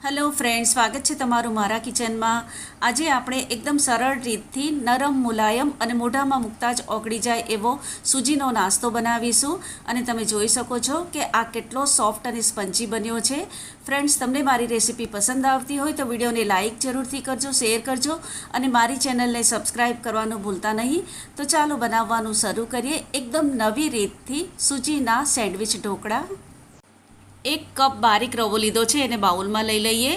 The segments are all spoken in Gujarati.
હેલો ફ્રેન્ડ, સ્વાગત છે તમારું મારા કિચનમાં. આજે આપણે એકદમ સરળ રીતથી નરમ, મુલાયમ અને મોઢામાં મૂકતા જ ઓગળી જાય એવો સૂજીનો નાસ્તો બનાવીશું. અને તમે જોઈ શકો છો કે આ કેટલો સોફ્ટ અને સ્પંજી બન્યો છે. ફ્રેન્ડ્સ, તમને મારી રેસીપી પસંદ આવતી હોય તો વિડીયોને લાઇક જરૂરથી કરજો, શેર કરજો અને મારી ચેનલને સબસ્ક્રાઈબ કરવાનું ભૂલતા નહીં. તો ચાલો બનાવવાનું શરૂ કરીએ. એકદમ નવી રીતથી સૂજીના સેન્ડવિચ ઢોકળા. 1 કપ બારીક રવો લીધો છે, એને બાઉલમાં લઈ લઈએ.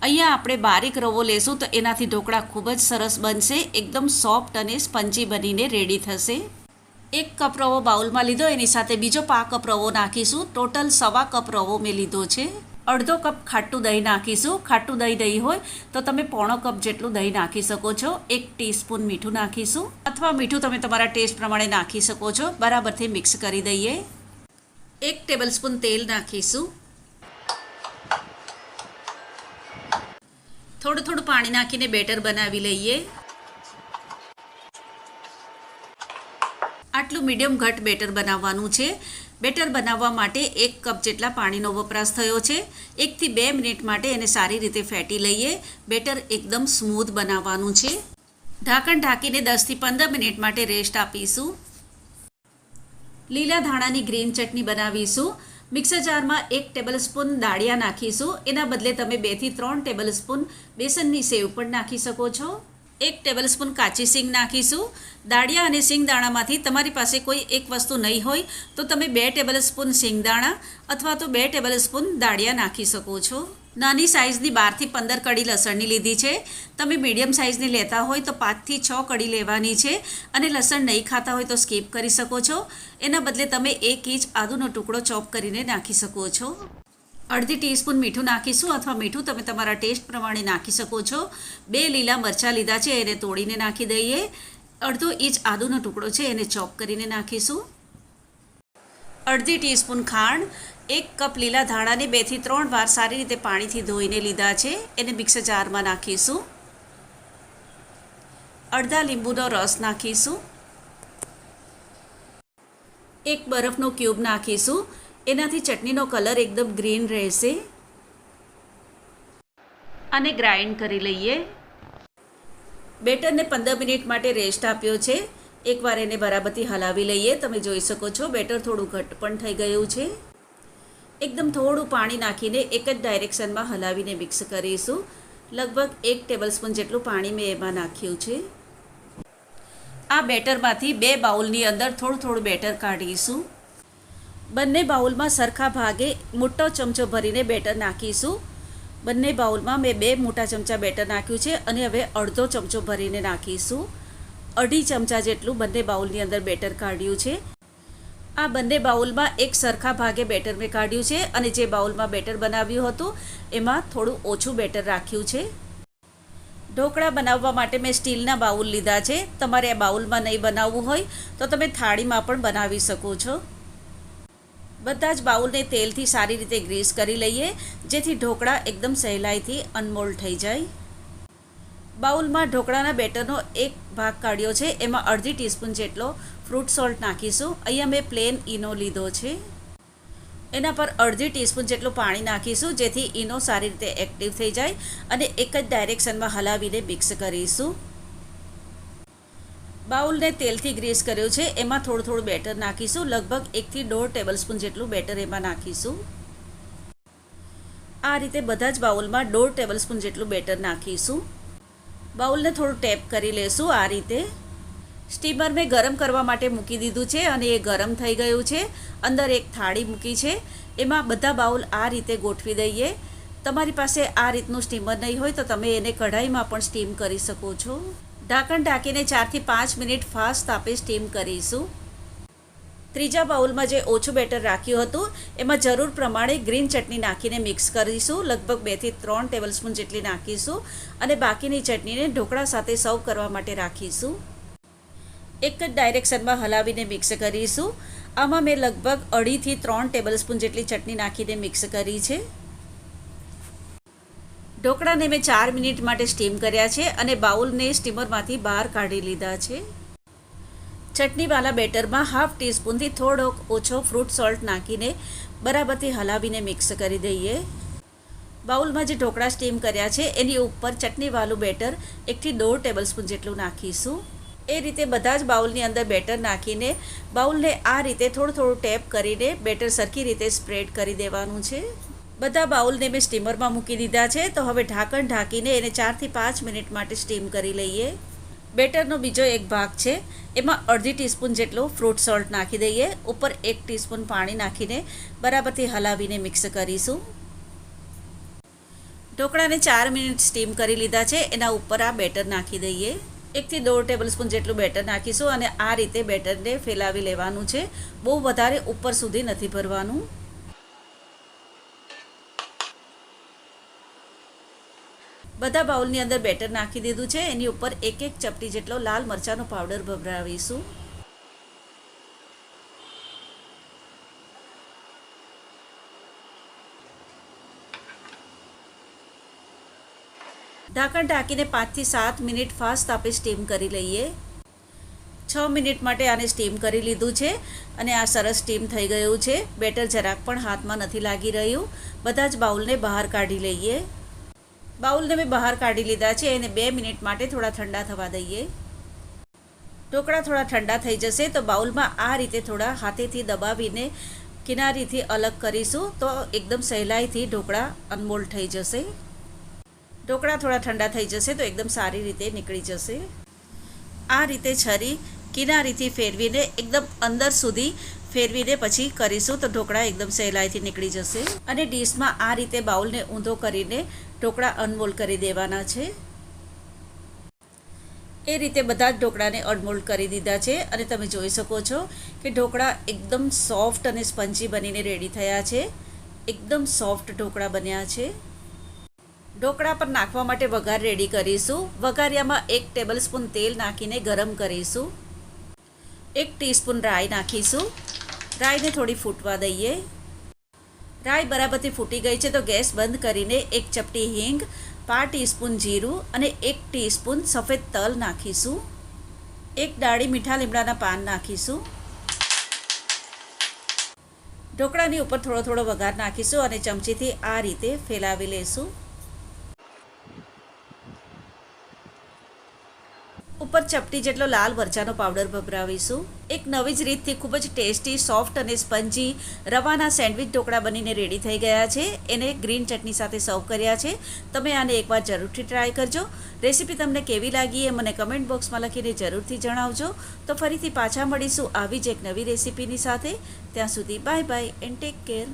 અહીંયા આપણે બારીક રવો લેશું તો એનાથી ઢોકળા ખૂબ જ સરસ બનશે, એકદમ સોફ્ટ અને સ્પંજી બનીને રેડી થશે. 1 કપ રવો બાઉલમાં લીધો, એની સાથે બીજો 1/2 કપ રવો નાખીશું. ટોટલ 1/4 કપ રવો મેં લીધો છે. અડધો કપ ખાટું દહીં નાખીશું. ખાટું દહીં નહીં હોય તો તમે 1/4 કપ જેટલું દહીં નાખી શકો છો. 1 ટીસ્પૂન મીઠું નાખીશું, અથવા મીઠું તમે તમારા ટેસ્ટ પ્રમાણે નાખી શકો છો. બરાબરથી મિક્સ કરી દઈએ. 1 ટેબલસ્પૂન તેલ નાખીશું. થોડું થોડું પાણી નાખીને બેટર બનાવી લઈએ. આટલું મીડિયમ ઘટ બેટર બનાવવાનું છે. બેટર બનાવવા માટે 1 કપ જેટલા પાણીનો વપરાશ થયો છે. 1 થી 2 મિનિટ માટે એને સારી રીતે ફેટી લઈએ. બેટર એકદમ સ્મૂથ બનાવવાનું છે. ઢાંકણ ઢાંકીને 10 થી 15 મિનિટ માટે રેસ્ટ આપીશું. લીલા ધાણાની ગ્રીન ચટણી બનાવીશું. મિક્સર જારમાં 1 ટેબલસ્પૂન દાળિયા નાખીશું. એના બદલે તમે 2 થી 3 ટેબલસ્પૂન બેસનની સેવ પણ નાખી શકો છો. 1 ટેબલસ્પૂન કાચી સિંગ નાખીશું. દાળિયા અને સિંગદાણામાંથી તમારી પાસે કોઈ એક વસ્તુ નહીં હોય તો તમે 2 ટેબલસ્પૂન સિંગદાણા અથવા તો 2 ટેબલસ્પૂન દાળિયા નાખી શકો છો. નાની સાઇઝની 12 થી 15 કળી લસણની લીધી છે. તમે મીડિયમ સાઇઝની લેતા હોય તો 5 થી 6 કળી લેવાની છે. અને લસણ નહીં ખાતા હોય તો સ્કીપ કરી શકો છો. એના બદલે તમે 1 ઇંચ આદુનો ટુકડો ચોપ કરીને નાખી શકો છો. અડધી ટીસ્પૂન મીઠું નાખીશું, અથવા મીઠું તમે તમારા ટેસ્ટ પ્રમાણે નાખી શકો છો. 2 લીલા મરચાં લીધા છે, એને તોડીને નાખી દઈએ. અડધો ઇંચ આદુનો ટુકડો છે, એને ચોપ કરીને નાખીશું. અડધી ટીસ્પૂન ખાંડ. 1 કપ લીલા ધાણાને 2 થી 3 વાર સારી રીતે પાણીથી ધોઈને લીધા છે, એને મિક્સર જારમાં નાખીશું. અડધા લીંબુનો રસ નાખીશું. 1 બરફનો ક્યુબ નાખીશું. એનાથી ચટણીનો કલર એકદમ ગ્રીન રહેશે. આને ગ્રાઇન્ડ કરી લઈએ. બેટરને 15 મિનિટ માટે રેસ્ટ આપ્યો છે. એકવાર એને બરાબરથી હલાવી લઈએ. તમે જોઈ શકો છો બેટર થોડું ઘટ્ટ પણ થઈ ગયું છે. એકદમ થોડું પાણી નાખીને એક જ ડાયરેક્શનમાં હલાવીને મિક્સ કરીશું. લગભગ 1 ટેબલસ્પૂન જેટલું પાણી મેં એમાં નાખ્યું છે. આ બેટરમાંથી 2 બાઉલની અંદર થોડું થોડું બેટર કાઢીશું. બંને બાઉલમાં સરખા ભાગે મોટો ચમચો ભરીને બેટર નાખીશું. બંને બાઉલમાં મેં 2 મોટા ચમચા બેટર નાખ્યું છે અને હવે અડધો ચમચો ભરીને નાખીશું. 2.5 ચમચા જેટલું બંને બાઉલની અંદર બેટર કાઢ્યું છે. આ બંને બાઉલમાં એક સરખા ભાગે બેટર મેં કાઢ્યું છે અને જે બાઉલમાં બેટર બનાવ્યું હતું એમાં થોડું ઓછું બેટર રાખ્યું છે. ઢોકળા બનાવવા માટે મેં સ્ટીલના બાઉલ લીધા છે. તમારે આ બાઉલમાં નહીં બનાવવું હોય તો તમે થાળીમાં પણ બનાવી શકો છો. બધા જ બાઉલને તેલથી સારી રીતે ગ્રીસ કરી લઈએ, જેથી ઢોકળા એકદમ સહેલાઈથી અનમોલ્ડ થઈ જાય. બાઉલમાં ઢોકળાના બેટરનો એક ભાગ કાઢ્યો છે, એમાં અડધી ટીસ્પૂન જેટલો ફ્રૂટ સોલ્ટ નાખીશું. અહીંયા મેં પ્લેન ઈનો લીધો છે. એના પર અડધી ટીસ્પૂન જેટલું પાણી નાખીશું, જેથી ઈનો સારી રીતે એક્ટિવ થઈ જાય અને એક જ ડાયરેક્શનમાં હલાવીને મિક્સ કરીશું. બાઉલને તેલથી ગ્રીસ કર્યું છે, એમાં થોડું થોડું બેટર નાખીશું. લગભગ 1 થી 1.5 ટેબલસ્પૂન જેટલું બેટર એમાં નાખીશું. આ રીતે બધા જ બાઉલમાં 1.5 ટેબલસ્પૂન જેટલું બેટર નાખીશું. બાઉલને થોડું ટેપ કરી લેશું. આ રીતે સ્ટીમર મેં ગરમ કરવા માટે મૂકી દીધું છે અને એ ગરમ થઈ ગયું છે. અંદર એક થાળી મૂકી છે, એમાં બધા બાઉલ આ રીતે ગોઠવી દઈએ. તમારી પાસે આ રીતનું સ્ટીમર નહીં હોય તો તમે એને કઢાઈમાં પણ સ્ટીમ કરી શકો છો. ઢાંકણ ઢાંકીને 4 થી 5 મિનિટ ફાસ્ટ તાપે સ્ટીમ કરીશું. ત્રીજા બાઉલમાં જે ઓછું બેટર રાખ્યું હતું એમાં જરૂર પ્રમાણે ગ્રીન ચટણી નાખીને મિક્સ કરીશું. લગભગ 2 થી 3 ટેબલસ્પૂન જેટલી નાખીશું અને બાકીની ચટણીને ઢોકળા સાથે સર્વ કરવા માટે રાખીશું. એક જ ડાયરેક્શનમાં હલાવીને મિક્સ કરીશું. આમાં મેં લગભગ 2.5 થી 3 ટેબલસ્પૂન જેટલી ચટણી નાખીને મિક્સ કરી છે. ઢોકળાને મેં 4 મિનિટ માટે સ્ટીમ કર્યા છે અને બાઉલને સ્ટીમરમાંથી બહાર કાઢી લીધા છે. ચટણીવાળા બેટરમાં 1/2 ટીસ્પૂનથી થોડોક ઓછો ફ્રૂટ સોલ્ટ નાખીને બરાબરથી હલાવીને મિક્સ કરી દઈએ. બાઉલમાં જે ઢોકળા સ્ટીમ કર્યા છે એની ઉપર ચટણીવાળું બેટર 1 થી 1.5 ટેબલસ્પૂન જેટલું નાખીશું. એ રીતે બધા જ બાઉલની અંદર બેટર નાખીને બાઉલને આ રીતે થોડું થોડું ટેપ કરીને બેટર સરખી રીતે સ્પ્રેડ કરી દેવાનું છે. બધા બાઉલને મેં સ્ટીમરમાં મૂકી દીધા છે. તો હવે ઢાંકણ ઢાંકીને એને 4 થી 5 મિનિટ માટે સ્ટીમ કરી લઈએ. બેટરનો બીજો એક ભાગ છે, એમાં અડધી ટીસ્પૂન જેટલું ફ્રૂટ સોલ્ટ નાખી દઈએ. ઉપર 1 ટીસ્પૂન પાણી નાખીને બરાબરથી હલાવીને મિક્સ કરીશું. ઢોકળાને 4 મિનિટ સ્ટીમ કરી લીધા છે. એના ઉપર આ બેટર નાખી દઈએ. 1 થી 1.5 ટેબલસ્પૂન જેટલું બેટર નાખીશું અને આ રીતે બેટરને ફેલાવી લેવાનું છે. બહુ વધારે ઉપર સુધી નથી ભરવાનું. બધા બાઉલની અંદર બેટર નાખી દીધું છે. એની ઉપર 1 ચપટી જેટલો લાલ મરચાંનો પાવડર ભભરાવીશું. ઢાંકણ ઢાંકીને 5 થી 7 મિનિટ ફાસ્ટ તાપે સ્ટીમ કરી લઈએ. 6 મિનિટ માટે આને સ્ટીમ કરી લીધું છે અને આ સરસ સ્ટીમ થઈ ગયું છે. બેટર જરાક પણ હાથમાં નથી લાગી રહ્યું. બધા જ બાઉલને બહાર કાઢી લઈએ. બાઉલને મેં બહાર કાઢી લીધા છે. એને 2 મિનિટ માટે થોડા ઠંડા થવા દઈએ. ઢોકળા થોડા ઠંડા થઈ જશે તો બાઉલમાં આ રીતે થોડા હાથેથી દબાવીને કિનારીથી અલગ કરીશું તો એકદમ સહેલાઈથી ઢોકળા અનમોલ્ડ થઈ જશે. ઢોકળા થોડા ઠંડા થઈ જશે તો એકદમ સારી રીતે નીકળી જશે. આ રીતે છરી કિનારીથી ફેરવીને એકદમ અંદર સુધી ફેરવીને પછી કરીશું તો ઢોકળા એકદમ સહેલાઈથી નીકળી જશે. અને ડીશમાં આ રીતે બાઉલને ઊંધો કરીને ઢોકળા અનમોલ્ડ કરી દેવાના છે. એ રીતે બધા જ ઢોકળાને અનમોલ્ડ કરી દીધા છે અને તમે જોઈ શકો છો કે ઢોકળા એકદમ સોફ્ટ અને સ્પંજી બનીને રેડી થયા છે. એકદમ સોફ્ટ ઢોકળા બન્યા છે. ઢોકળા પર નાખવા માટે વઘાર રેડી કરીશું. વઘારિયામાં 1 ટેબલસ્પૂન તેલ નાખીને ગરમ કરીશું. 1 ટીસ્પૂન રાઈ નાખીશું. રાઈને થોડી ફૂટવા દઈએ. રાઈ બરાબરથી ફૂટી ગઈ છે તો ગેસ બંધ કરીને 1 ચપટી હિંગ, 1/2 ટીસ્પૂન જીરું અને 1 ટીસ્પૂન સફેદ તલ નાખીશું. 1 ડાળી મીઠા લીમડાના પાન નાખીશું. ઢોકળાની ઉપર થોડો થોડો વઘાર નાખીશું અને ચમચીથી આ રીતે ફેલાવી લઈશું. ઉપર ચપટી જેટલો લાલ મરચાંનો પાવડર ભભરાવીશું. એક નવી જ રીતથી ખૂબ જ ટેસ્ટી, સોફ્ટ અને સ્પંજી રવાના સેન્ડવિચ ઢોકળા બનીને રેડી થઈ ગયા છે. એને ગ્રીન ચટણી સાથે સર્વ કર્યા છે. તમે આને એકવાર જરૂરથી ટ્રાય કરજો. રેસીપી તમને કેવી લાગી એ મને કમેન્ટ બોક્સમાં લખીને જરૂરથી જણાવજો. તો ફરીથી પાછા મળીશું આવી જ એક નવી રેસીપીની સાથે. ત્યાં સુધી bye bye and take care.